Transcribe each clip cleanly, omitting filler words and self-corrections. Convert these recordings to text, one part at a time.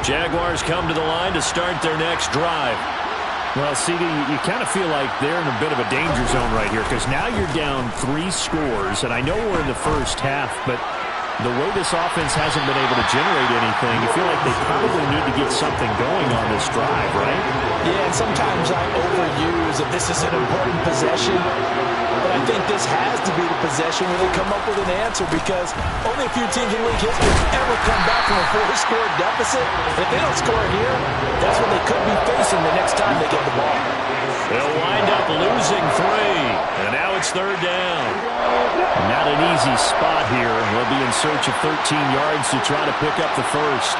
Jaguars come to the line to start their next drive. Well, CD, you kind of feel like they're in a bit of a danger zone right here because now you're down 3 scores, and I know we're in the first half, but the way this offense hasn't been able to generate anything, you feel like they probably need to get something going on this drive, right? Yeah, and sometimes I overuse that this is an important possession, but I think this has to be the possession where they come up with an answer because only a few teams in league history ever come back from a 4-score deficit. And if they don't score here, that's what they could be facing the next time they get the ball. They'll wind up losing 3, and now it's 3rd down. Not an easy spot here. They'll be in search of 13 yards to try to pick up the first.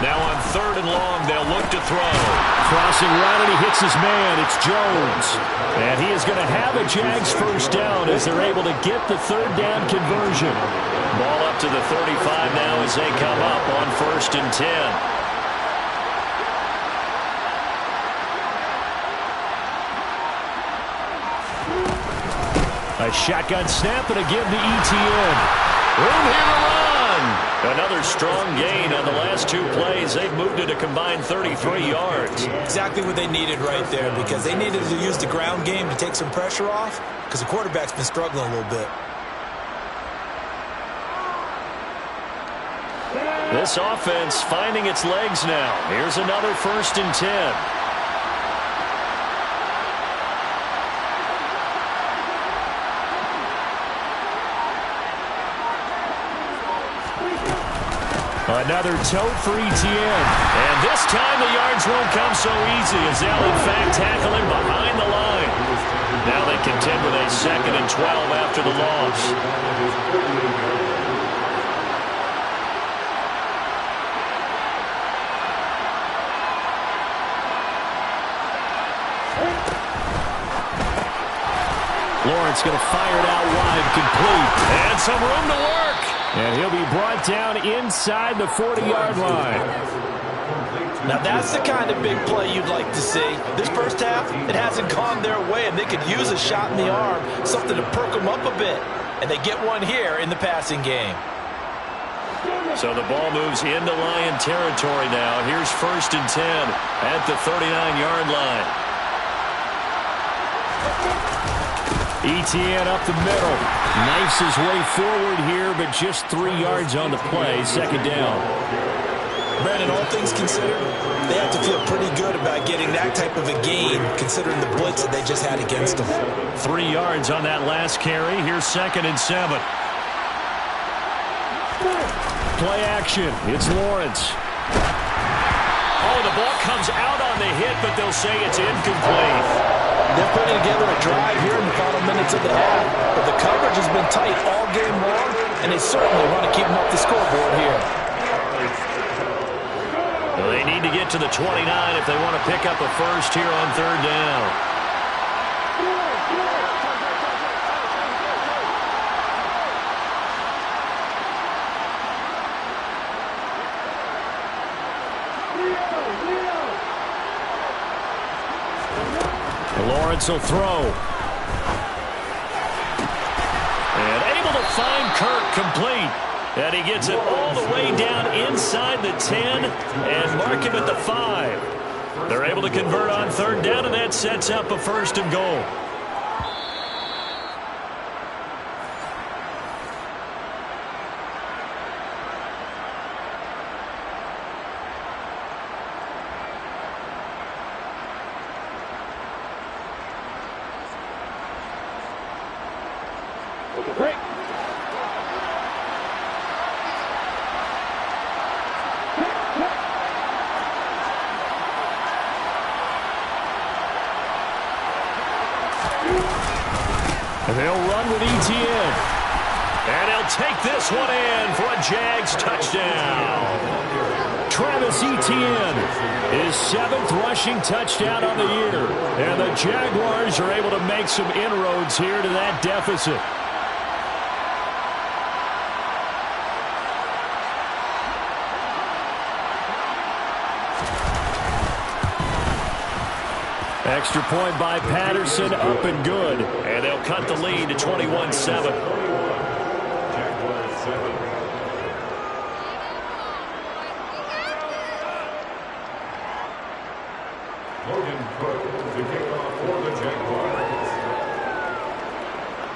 Now on 3rd and long, they'll look to throw. Crossing right, and he hits his man. It's Jones. And he is going to have a Jags first down as they're able to get the 3rd down conversion. Ball up to the 35 now as they come up on 1st and 10. A shotgun snap and a give to ETN. Room here to run. Another strong gain on the last 2 plays. They've moved it a combined 33 yards. Exactly what they needed right there because they needed to use the ground game to take some pressure off because the quarterback's been struggling a little bit. This offense finding its legs now. Here's another 1st and 10. Another tote for ETN. And this time the yards won't come so easy as they'll in fact tackle him behind the line. Now they contend with a 2nd and 12 after the loss. Lawrence going to fire it out wide, complete. And some room to work. And he'll be brought down inside the 40-yard line. Now that's the kind of big play you'd like to see. This first half, it hasn't gone their way, and they could use a shot in the arm, something to perk them up a bit. And they get one here in the passing game. So the ball moves into Lion territory now. Here's 1st and 10 at the 39-yard line. ETN up the middle. Knifes his way forward here, but just 3 yards on the play. 2nd down. Brandon, all things considered, they have to feel pretty good about getting that type of a gain, considering the blitz that they just had against them. 3 yards on that last carry. Here's 2nd and 7. Play action. It's Lawrence. Oh, the ball comes out on the hit, but they'll say it's incomplete. They're putting together a drive here in the final minutes of the half, but the coverage has been tight all game long, and they certainly want to keep them off the scoreboard here. Well, they need to get to the 29 if they want to pick up a first here on 3rd down. Lawrence will throw. And able to find Kirk complete. And he gets it all the way down inside the 10 and mark him at the 5. They're able to convert on 3rd down, and that sets up a 1st and goal. Break. And they'll run with ETN. And he'll take this one in for a Jags touchdown. Travis Etienne, his 7th rushing touchdown on the year. And the Jaguars are able to make some inroads here to that deficit. Extra point by Patterson, up and good. And they'll cut the lead to 21-7.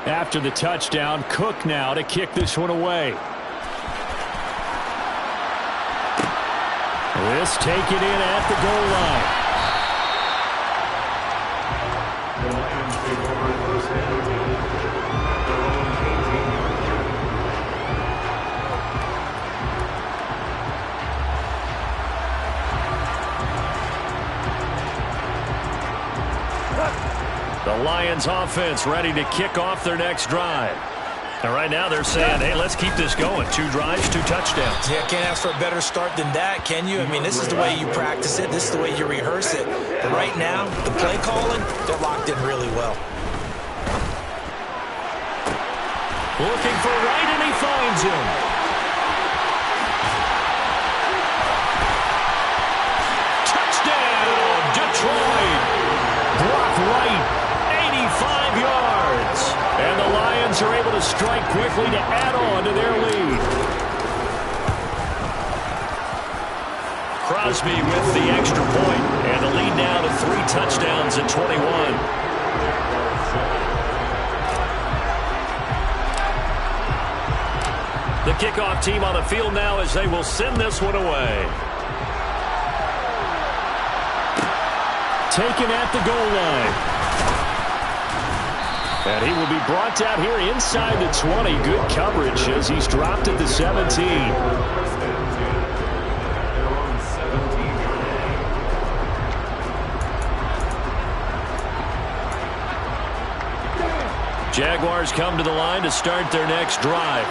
After the touchdown, Cook now to kick this one away. This taken in at the goal line. The Lions take over first down. Their own 18. The Lions offense ready to kick off their next drive. And right now they're saying, hey, let's keep this going. 2 drives, 2 touchdowns. Yeah, can't ask for a better start than that, can you? I mean, this is the way you practice it. This is the way you rehearse it. But right now, the play calling, they're locked in really well. Looking for Wright, and he finds him. Touchdown, Detroit. Brock Wright, 85 yards. And the Lions are able to strike quickly to add on to their lead. Crosby with the extra point, and the lead now to 3 touchdowns at 21. The kickoff team on the field now as they will send this one away. Taken at the goal line. And he will be brought down here inside the 20. Good coverage as he's dropped at the 17. Jaguars come to the line to start their next drive.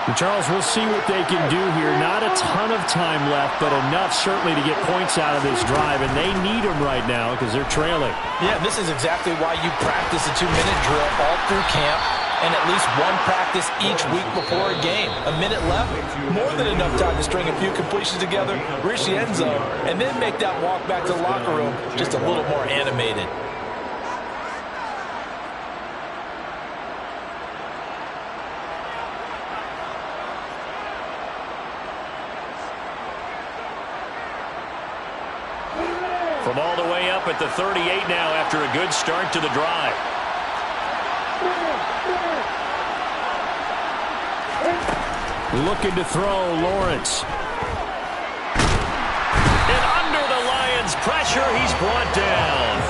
And Charles, we'll see what they can do here. Not a ton of time left, but enough certainly to get points out of this drive, and they need them right now because they're trailing. Yeah, this is exactly why you practice a 2-minute drill all through camp and at least one practice each week before a game. A minute left, more than enough time to string a few completions together, reach the end zone, and then make that walk back to the locker room just a little more animated. From all the way up at the 38 now after a good start to the drive. Looking to throw, Lawrence. And under the Lions' pressure, he's brought down.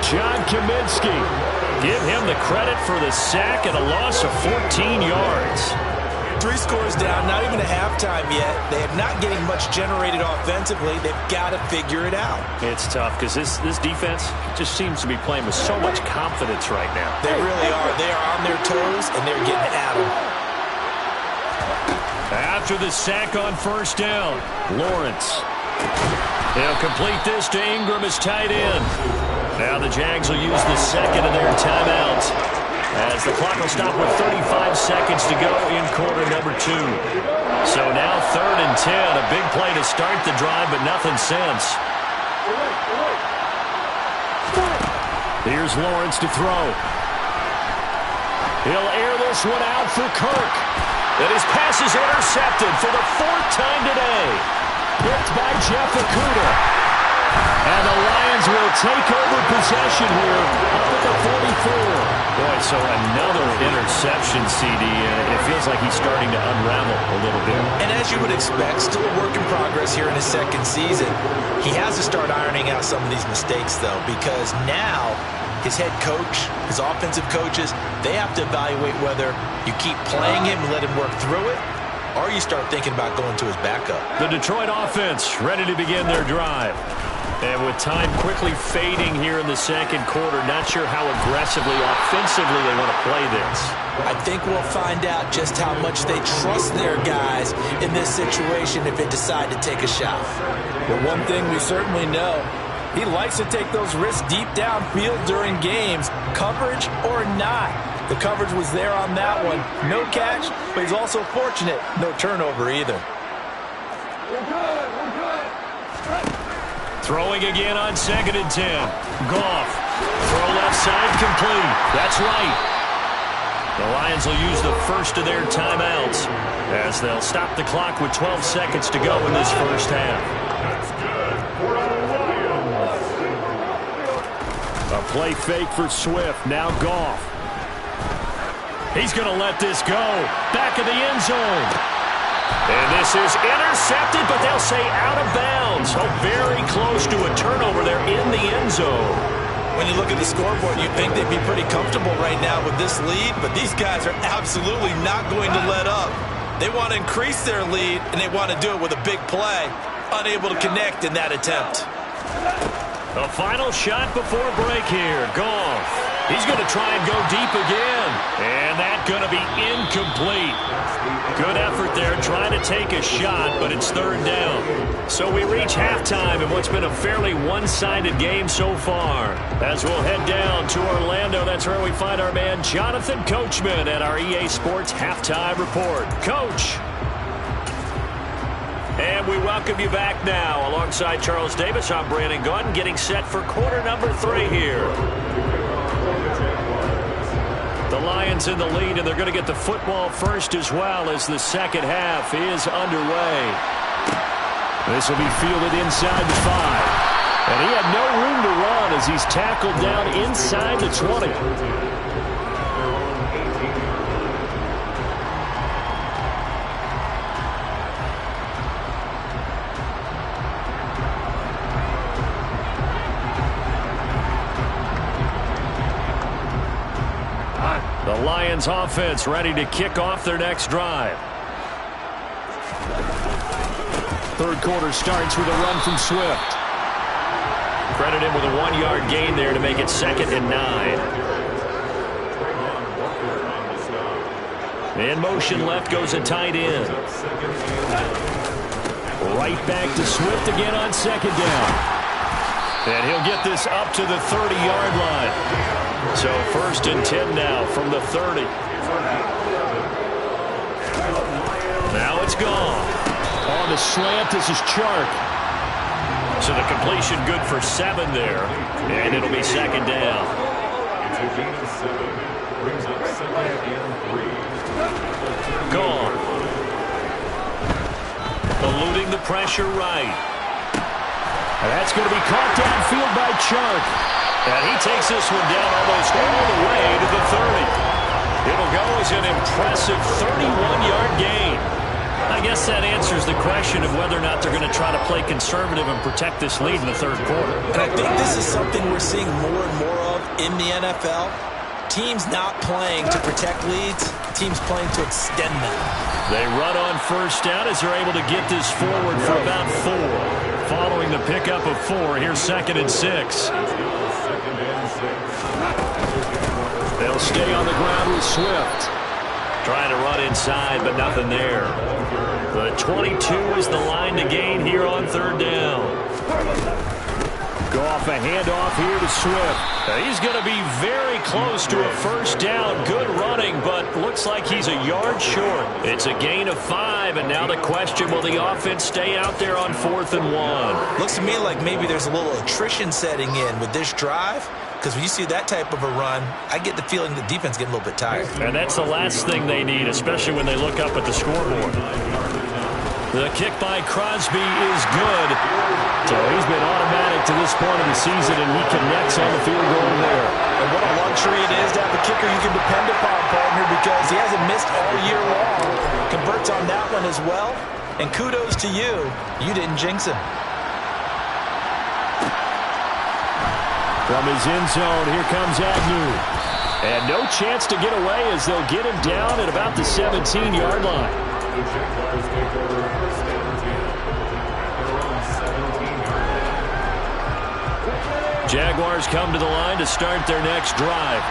John Kaminsky. Give him the credit for the sack and a loss of 14 yards. 3 scores down, not even a halftime yet. They are not getting much generated offensively. They've got to figure it out. It's tough because this defense just seems to be playing with so much confidence right now. They really are. They are on their toes, and they're getting at them. After the sack on first down, Lawrence. He'll complete this to Ingram as tight end. Now the Jags will use the second of their timeouts, as the clock will stop with 35 seconds to go in quarter number 2. So now 3rd and 10, a big play to start the drive, but nothing since. Here's Lawrence to throw. He'll air this one out for Kirk. And his pass is intercepted for the 4th time today. Picked by Jeff Okudah. And the Lions will take over possession here up at the 44. Boy, so another interception, CD, and it feels like he's starting to unravel a little bit. And as you would expect, still a work in progress here in his 2nd season. He has to start ironing out some of these mistakes, though, because now his head coach, his offensive coaches, they have to evaluate whether you keep playing him and let him work through it, or you start thinking about going to his backup. The Detroit offense ready to begin their drive. And with time quickly fading here in the 2nd quarter, not sure how aggressively, offensively they want to play this. I think we'll find out just how much they trust their guys in this situation if they decide to take a shot. But one thing we certainly know, he likes to take those risks deep downfield during games, coverage or not. The coverage was there on that one. No catch, but he's also fortunate. No turnover either. Throwing again on 2nd and 10. Goff. Throw left side complete. That's right. The Lions will use the first of their timeouts as they'll stop the clock with 12 seconds to go in this first half. A play fake for Swift. Now Goff. He's going to let this go. Back of the end zone. And this is intercepted, but they'll say out of bounds. Oh, very close to a turnover there in the end zone. When you look at the scoreboard, you'd think they'd be pretty comfortable right now with this lead, but these guys are absolutely not going to let up. They want to increase their lead, and they want to do it with a big play. Unable to connect in that attempt. A final shot before break here. Goff. He's going to try and go deep again. And that's going to be incomplete. Good effort there trying to take a shot, but it's third down. So we reach halftime in what's been a fairly one-sided game so far. As we'll head down to Orlando, that's where we find our man Jonathan Coachman at our EA Sports Halftime Report. Coach. And we welcome you back now. Alongside Charles Davis, I'm Brandon Gunn, getting set for quarter number 3 here. The Lions in the lead, and they're going to get the football first as well as the second half is underway. This will be fielded inside the 5. And he had no room to run as he's tackled down inside the 20. The Lions offense ready to kick off their next drive. Third quarter starts with a run from Swift. Credit him with a 1-yard gain there to make it 2nd and 9. In motion left goes a tight end. Right back to Swift again on 2nd down. And he'll get this up to the 30-yard line. So 1st and 10 now from the 30. Now it's gone. On the slant, this is Chark. So the completion good for 7 there. And it'll be 2nd down. Gone. Eluding the pressure right. And that's going to be caught downfield by Chark. And he takes this one down almost all the way to the 30. It'll go as an impressive 31-yard gain. I guess that answers the question of whether or not they're going to try to play conservative and protect this lead in the third quarter. And I think this is something we're seeing more and more of in the NFL. Teams not playing to protect leads, teams playing to extend them. They run on 1st down as they're able to get this forward for about 4. Following the pickup of 4, here's 2nd and 6. They'll stay on the ground with Swift. Trying to run inside, but nothing there. The 22 is the line to gain here on 3rd down. Goff, a handoff here to Swift. He's going to be very close to a 1st down. Good running, but looks like he's a yard short. It's a gain of 5, and now the question, will the offense stay out there on 4th and 1? Looks to me like maybe there's a little attrition setting in with this drive. Because when you see that type of a run, I get the feeling the defense getting a little bit tired. And that's the last thing they need, especially when they look up at the scoreboard. The kick by Crosby is good. So he's been automatic to this point of the season, and he connects on the field goal there. And what a luxury it is to have a kicker you can depend upon, partner, because he hasn't missed all year long. Converts on that one as well. And kudos to you. You didn't jinx him. From his end zone, here comes Agnew. And no chance to get away as they'll get him down at about the 17-yard line. The Jaguars take over 1st and 10 at their own 17-yard line. Jaguars come to the line to start their next drive.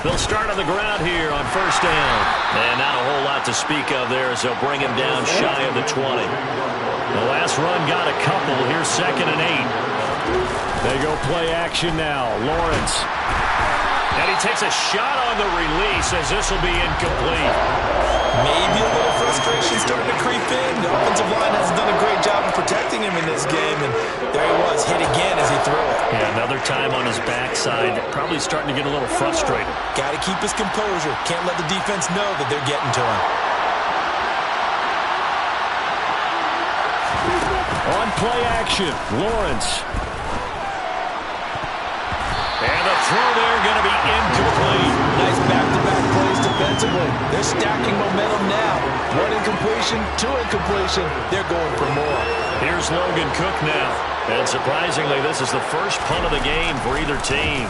They'll start on the ground here on 1st down. And not a whole lot to speak of there as they'll bring him down shy of the 20. The last run got a couple. Here's 2nd and 8. They go play action now. Lawrence. And he takes a shot on the release as this will be incomplete. Maybe a little frustration starting to creep in. The offensive line hasn't done a great job of protecting him in this game, and there he was, hit again as he threw it. Yeah, another time on his backside, probably starting to get a little frustrated. Got to keep his composure. Can't let the defense know that they're getting to him. On play action, Lawrence. And the throw there going to be incomplete. Nice back-to-back plays defensively. They're stacking momentum now. One incompletion, two incompletion. They're going for more. Here's Logan Cook now. And surprisingly, this is the first punt of the game for either team.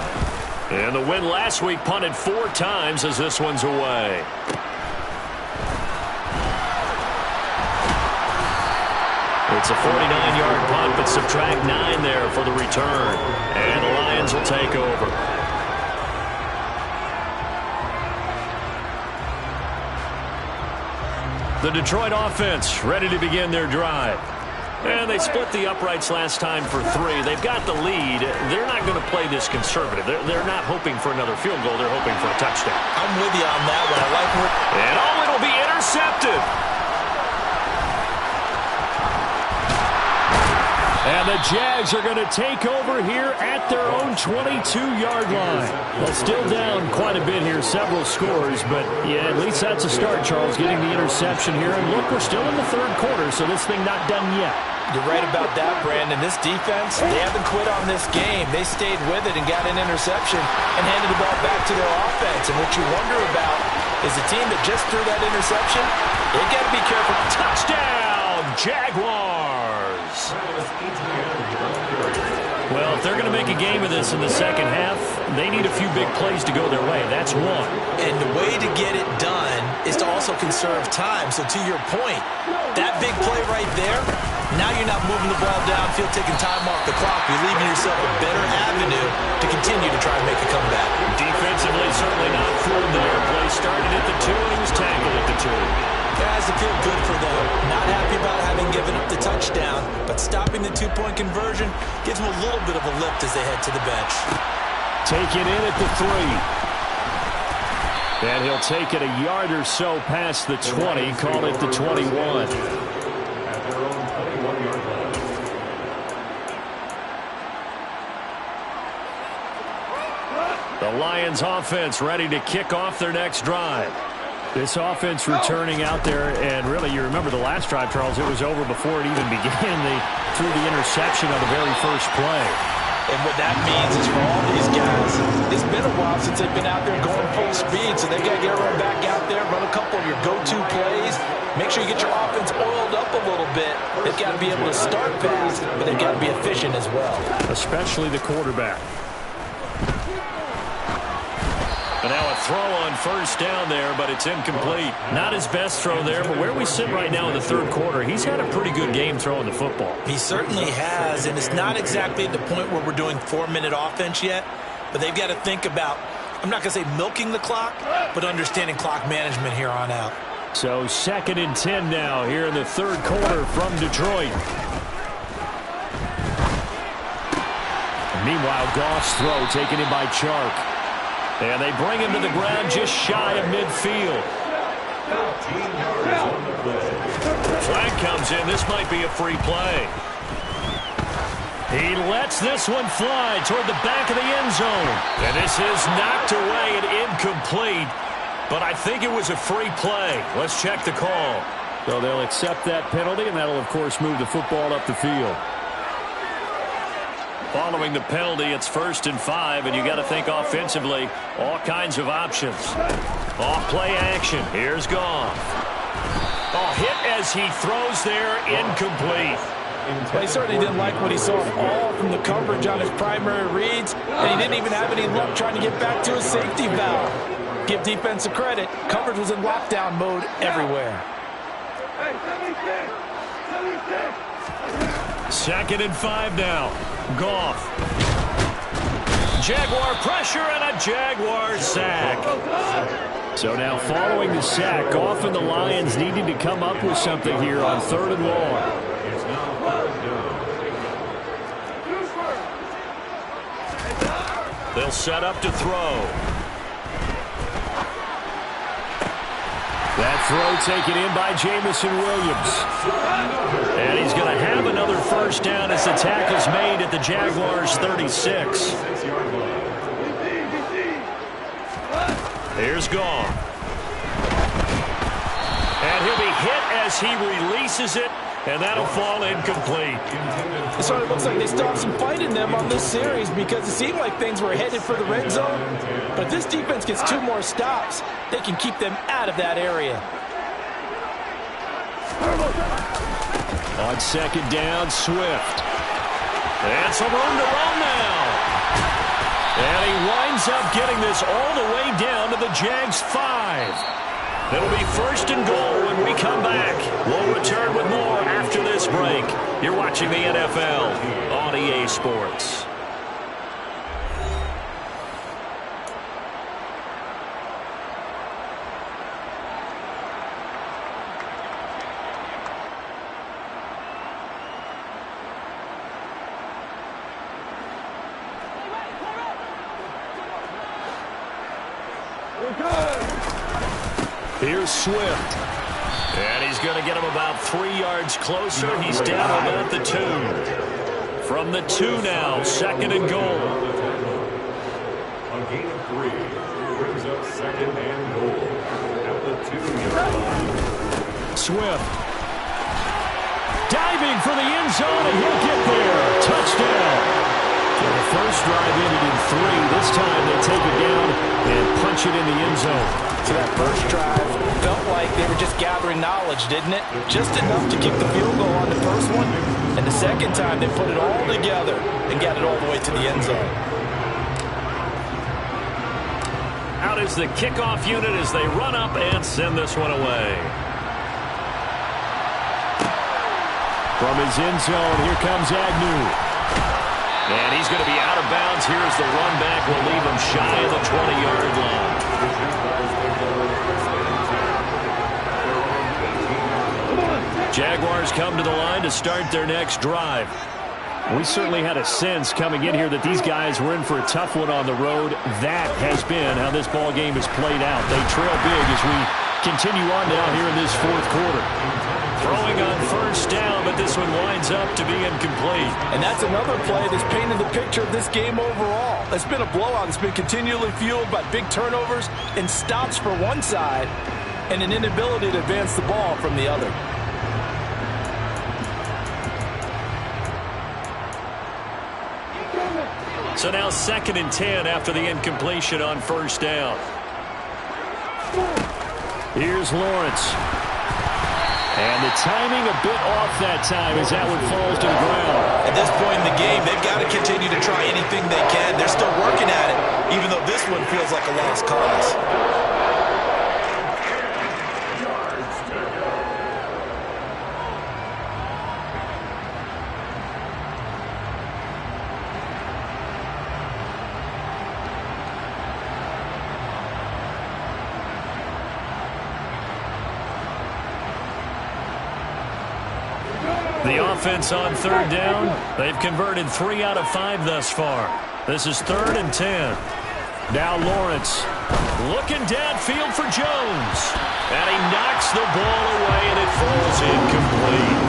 And the win last week punted 4 times as this one's away. It's a 49-yard punt, but subtract 9 there for the return. And the Lions will take over. The Detroit offense ready to begin their drive. And they split the uprights last time for 3. They've got the lead. They're not going to play this conservative. They're not hoping for another field goal. They're hoping for a touchdown. I'm with you on that one. I like what... And it'll be intercepted. And the Jags are going to take over here at their own 22-yard line. Well, still down quite a bit here, several scores, but yeah, at least that's a start, Charles, getting the interception here. And look, we're still in the third quarter, so this thing not done yet. You're right about that, Brandon. This defense, they haven't quit on this game. They stayed with it and got an interception and handed the ball back to their offense. And what you wonder about is the team that just threw that interception, they got to be careful. Touchdown, Jaguars! Well, if they're going to make a game of this in the second half, they need a few big plays to go their way. That's one. And the way to get it done is to also conserve time. So to your point, that big play right there, now you're not moving the ball downfield, taking time off the clock. You're leaving yourself a better avenue to continue to try and make a comeback. Defensively, certainly not fooled there. Play started at the 2, and he was tackled at the 2. Guys, to feel good for them. Not happy about having given up the touchdown, but stopping the 2-point conversion gives them a little bit of a lift as they head to the bench. Take it in at the 3. And he'll take it a yard or so past the 20, call it the 21. The Lions offense ready to kick off their next drive. This offense returning out there, and really, you remember the last drive, Charles, it was over before it even began. They threw the interception on the very first play. And what that means is for all these guys, it's been a while since they've been out there going full speed, so they've got to get everyone back out there, run a couple of your go-to plays, make sure you get your offense oiled up a little bit. They've got to be able to start fast, but they've got to be efficient as well. Especially the quarterback. And now a throw on first down there, but it's incomplete. Not his best throw there, but where we sit right now in the third quarter, he's had a pretty good game throwing the football. He certainly has, and it's not exactly at the point where we're doing 4-minute offense yet, but they've got to think about, I'm not going to say milking the clock, but understanding clock management here on out. So 2nd and 10 now here in the third quarter from Detroit. Meanwhile, Goff's throw taken in by Chark. And they bring him to the ground just shy of midfield. Flag comes in. This might be a free play. He lets this one fly toward the back of the end zone. And this is knocked away and incomplete. But I think it was a free play. Let's check the call. So they'll accept that penalty, and that'll, of course, move the football up the field. Following the penalty, it's 1st and 5, and you got to think offensively, all kinds of options. Off play action. Here's Goff. Oh, hit as he throws there, incomplete. Well, he certainly didn't like what he saw all from the coverage on his primary reads, and he didn't even have any luck trying to get back to his safety valve. Give defense a credit. Coverage was in lockdown mode everywhere. 2nd and 5 now. Goff. Jaguar pressure and a Jaguar sack. So now following the sack, Goff and the Lions needing to come up with something here on 3rd and long. They'll set up to throw. That throw taken in by Jamison Williams. And he's going to have another first down as the tackle's made at the Jaguars' 36. Here's Gong. And he'll be hit as he releases it, and that'll fall incomplete. It sort of looks like they still have some fight in them on this series because it seemed like things were headed for the red zone. But this defense gets 2 more stops. They can keep them out of that area. On second down, Swift. And some room to run now. And he winds up getting this all the way down to the Jags' 5. It'll be first and goal when we come back. We'll return with more after this break. You're watching the NFL on EA Sports. Here's Swift. And he's going to get him about 3 yards closer. He's down about the 2. From the 2 now, second and goal. A gain of 3 brings up second and goal at the 2-yard line. Swift. Diving for the end zone, and he'll get there. Touchdown. So the first drive ended in 3. This time they take it down and punch it in the end zone. So that first drive felt like they were just gathering knowledge, didn't it? Just enough to keep the field goal on the first one. And the second time, they put it all together and got it all the way to the end zone. Out is the kickoff unit as they run up and send this one away. From his end zone, here comes Agnew. And he's going to be out of bounds here as the run back will leave him shy of the 20-yard line. Jaguars come to the line to start their next drive. We certainly had a sense coming in here that these guys were in for a tough one on the road. That has been how this ball game has played out. They trail big as we continue on now here in this fourth quarter. Throwing on first down, but this one winds up to be incomplete. And that's another play that's painted the picture of this game overall. It's been a blowout. It's been continually fueled by big turnovers and stops for one side and an inability to advance the ball from the other. So now second and 10 after the incompletion on first down. Here's Lawrence. And the timing a bit off that time as that one falls to the ground. At this point in the game, they've got to continue to try anything they can. They're still working at it, even though this one feels like a lost cause. The offense on third down, they've converted 3 out of 5 thus far. This is 3rd and 10. Now Lawrence. Looking downfield for Jones. And he knocks the ball away, and it falls incomplete.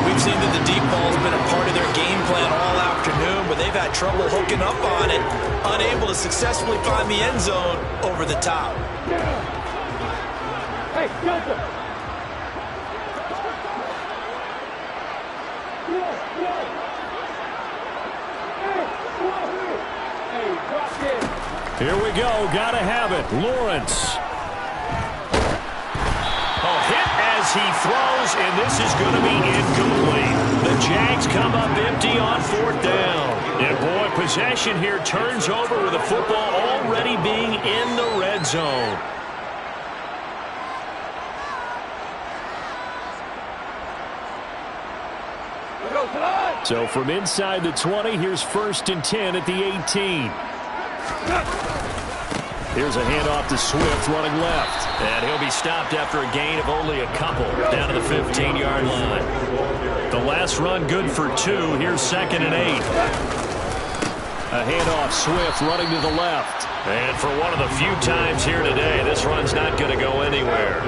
We've seen that the deep ball has been a part of their game plan all afternoon, but they've had trouble hooking up on it, unable to successfully find the end zone over the top. Hey, Joseph! Here we go. Gotta have it. Lawrence. Hit as he throws, and this is going to be incomplete. The Jags come up empty on 4th down. And boy, possession here turns over with the football already being in the red zone. So from inside the 20, here's 1st and 10 at the 18. Here's a handoff to Swift running left. And he'll be stopped after a gain of only a couple down to the 15-yard line. The last run good for 2. Here's 2nd and 8. A handoff, Swift running to the left. And for one of the few times here today, this run's not going to go anywhere.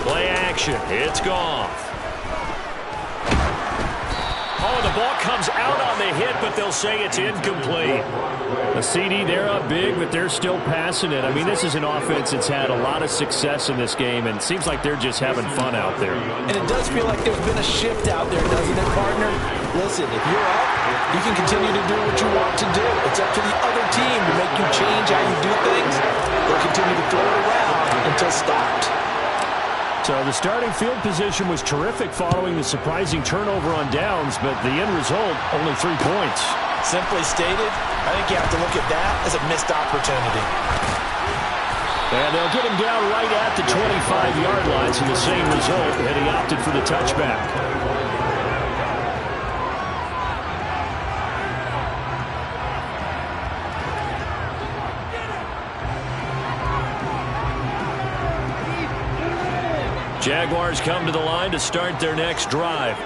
Play action. It's Goff. Oh, the ball comes out on the hit, but they'll say it's incomplete. A CD, they're up big, but they're still passing it. I mean, this is an offense that's had a lot of success in this game, and it seems like they're just having fun out there. And it does feel like there's been a shift out there, doesn't it, partner? Listen, if you're up, you can continue to do what you want to do. It's up to the other team to make you change how you do things. They'll continue to throw it around until stopped. So the starting field position was terrific following the surprising turnover on downs, but the end result, only 3 points. Simply stated, I think you have to look at that as a missed opportunity. And they'll get him down right at the 25-yard line, so the same result, and he opted for the touchback. Jaguars come to the line to start their next drive.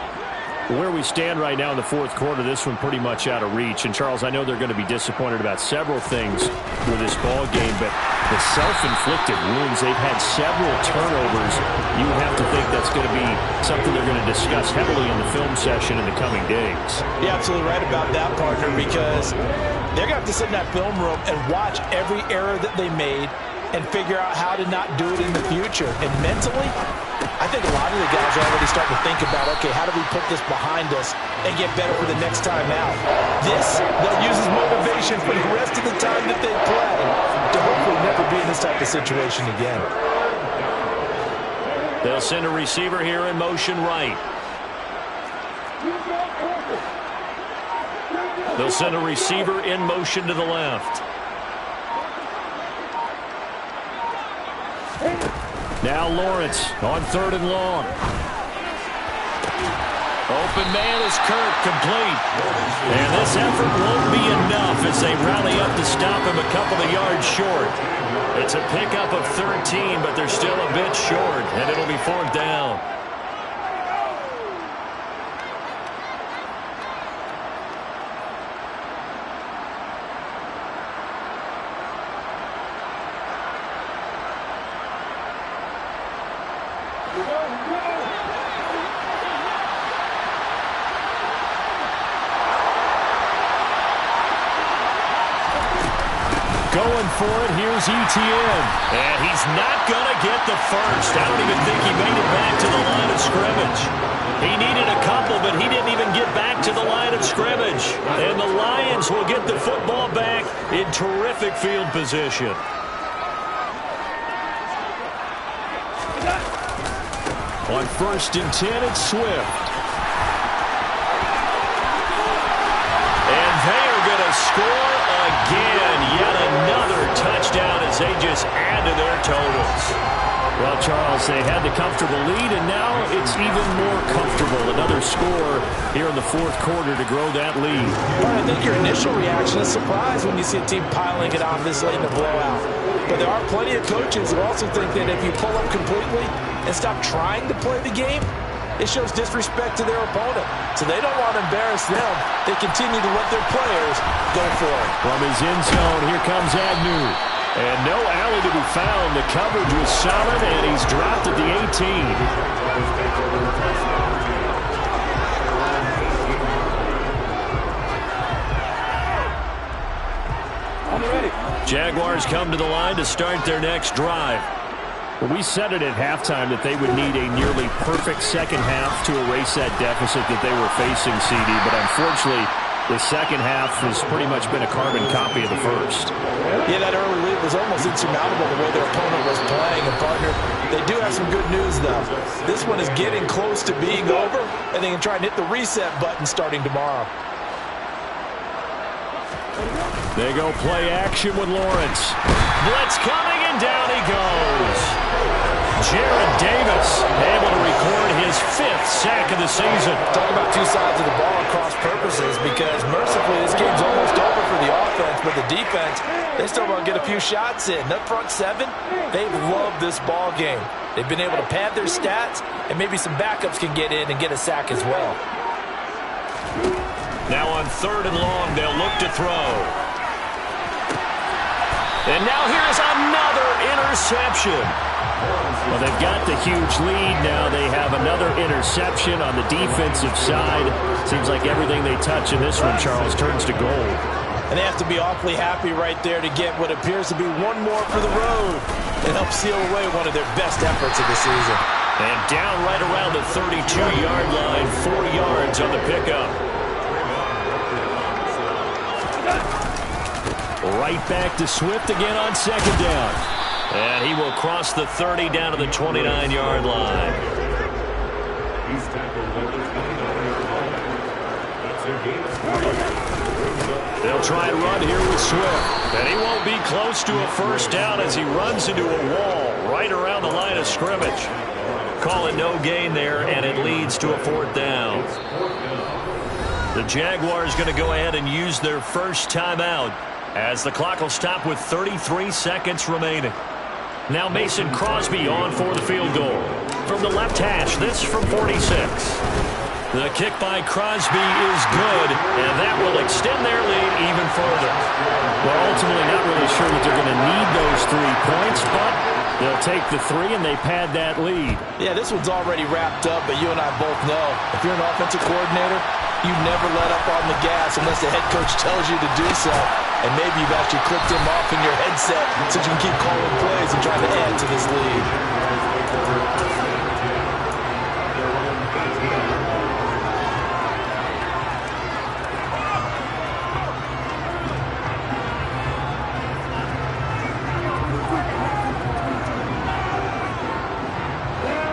Where we stand right now in the fourth quarter, this one pretty much out of reach. And, Charles, I know they're going to be disappointed about several things with this ball game, but the self-inflicted wounds, they've had several turnovers. You would have to think that's going to be something they're going to discuss heavily in the film session in the coming days. You're absolutely right about that, partner, because they're going to have to sit in that film room and watch every error that they made and figure out how to not do it in the future. And mentally, I think a lot of the guys are already starting to think about, okay, how do we put this behind us and get better for the next time out? This, they'll use as motivation for the rest of the time that they play to hopefully never be in this type of situation again. They'll send a receiver here in motion right. They'll send a receiver in motion to the left. Now Lawrence on 3rd and long. Open man is Kirk, complete. And this effort won't be enough as they rally up to stop him a couple of yards short. It's a pickup of 13, but they're still a bit short, and it'll be 4th down. Going for it, here's Etienne. And he's not going to get the first. I don't even think he made it back to the line of scrimmage. He needed a couple, but he didn't even get back to the line of scrimmage. And the Lions will get the football back in terrific field position. On 1st and 10, it's Swift. And they are going to score again. Yet another touchdown as they just add to their totals. Well, Charles, they had the comfortable lead, and now it's even more comfortable. Another score here in the fourth quarter to grow that lead. Well, I think your initial reaction is surprise when you see a team piling it on this late in the blowout. But there are plenty of coaches who also think that if you pull up completely and stop trying to play the game, it shows disrespect to their opponent. So they don't want to embarrass them. They continue to let their players go for it. From his end zone, here comes Agnew. And no alley to be found. The coverage was solid, and he's dropped at the 18. Jaguars come to the line to start their next drive. Well, we said it at halftime that they would need a nearly perfect second half to erase that deficit that they were facing, CD. But unfortunately, the second half has pretty much been a carbon copy of the first. Yeah, that early lead was almost insurmountable the way their opponent was playing. And, partner, they do have some good news, though. This one is getting close to being over, and they can try and hit the reset button starting tomorrow. They go play action with Lawrence. Blitz coming, and down he goes. Jared Davis able to record his 5th sack of the season. Talk about two sides of the ball and cross purposes, because mercifully this game's almost over for the offense, but the defense, they still want to get a few shots in. That front seven, they've loved this ball game. They've been able to pad their stats, and maybe some backups can get in and get a sack as well. Now on 3rd and long, they'll look to throw. And now here's another interception. Well, they've got the huge lead. Now they have another interception on the defensive side. Seems like everything they touch in this one, Charles, turns to gold. And they have to be awfully happy right there to get what appears to be one more for the road and help seal away one of their best efforts of the season. And down right around the 32-yard line, 4 yards on the pickup. Right back to Swift again on 2nd down. And he will cross the 30 down to the 29-yard line. He's tackled at the 29-yard line. That's a gain of 4. They'll try and run here with Swift. And he won't be close to a first down as he runs into a wall right around the line of scrimmage. Call it no gain there, and it leads to a 4th down. The Jaguars going to go ahead and use their first timeout as the clock will stop with 33 seconds remaining. Now Mason Crosby on for the field goal. From the left hash, this from 46. The kick by Crosby is good, and that will extend their lead even further. Well, ultimately not really sure that they're going to need those 3 points, but they'll take the 3 and they pad that lead. Yeah, this one's already wrapped up, but you and I both know if you're an offensive coordinator, you never let up on the gas unless the head coach tells you to do so. And maybe you've actually clicked him off in your headset so you can keep calling plays and trying to add to this lead.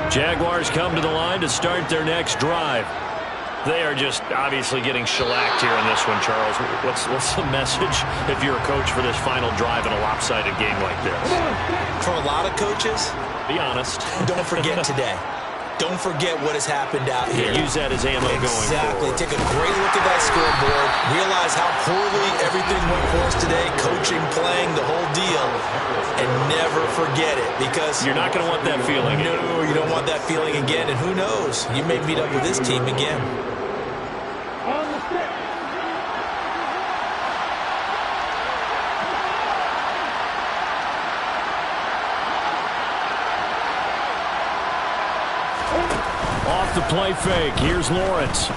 Jaguars come to the line to start their next drive. They are just obviously getting shellacked here in this one, Charles. What's the message if you're a coach for this final drive in a lopsided game like this? For a lot of coaches, be honest. Don't forget today. Don't forget what has happened out here. Yeah, use that as ammo going forward. Exactly. Take a great look at that scoreboard. Realize how poorly everything went for us today. Coaching, playing, the whole deal. And never forget it, because you're not going to want that feeling again. No, you don't want that feeling again. And who knows? You may meet up with this team again. Off the play fake. Here's Lawrence.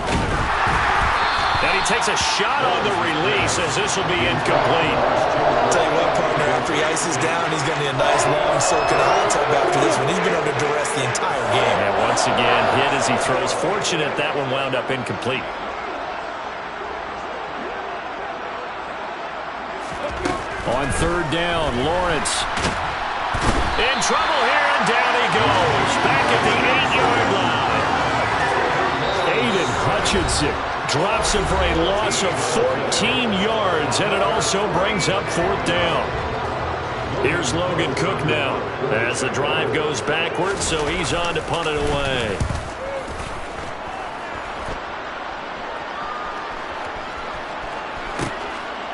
And he takes a shot on the release as this will be incomplete. I'll tell you what, partner, after he ices down, he's going to need a nice long soaking hot tub after this one. He's been under duress the entire game. And once again, hit as he throws. Fortunate that one wound up incomplete. On 3rd down, Lawrence. In trouble here, and down he goes. Back at the 8-yard line. Aiden Hutchinson drops him for a loss of 14 yards, and it also brings up 4th down. Here's Logan Cook now as the drive goes backwards, so he's on to punt it away.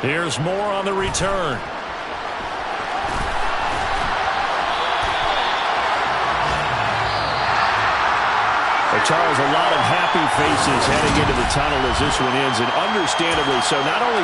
Here's Moore on the return. Charles, a lot of happy faces heading into the tunnel as this one ends, and understandably so. Not only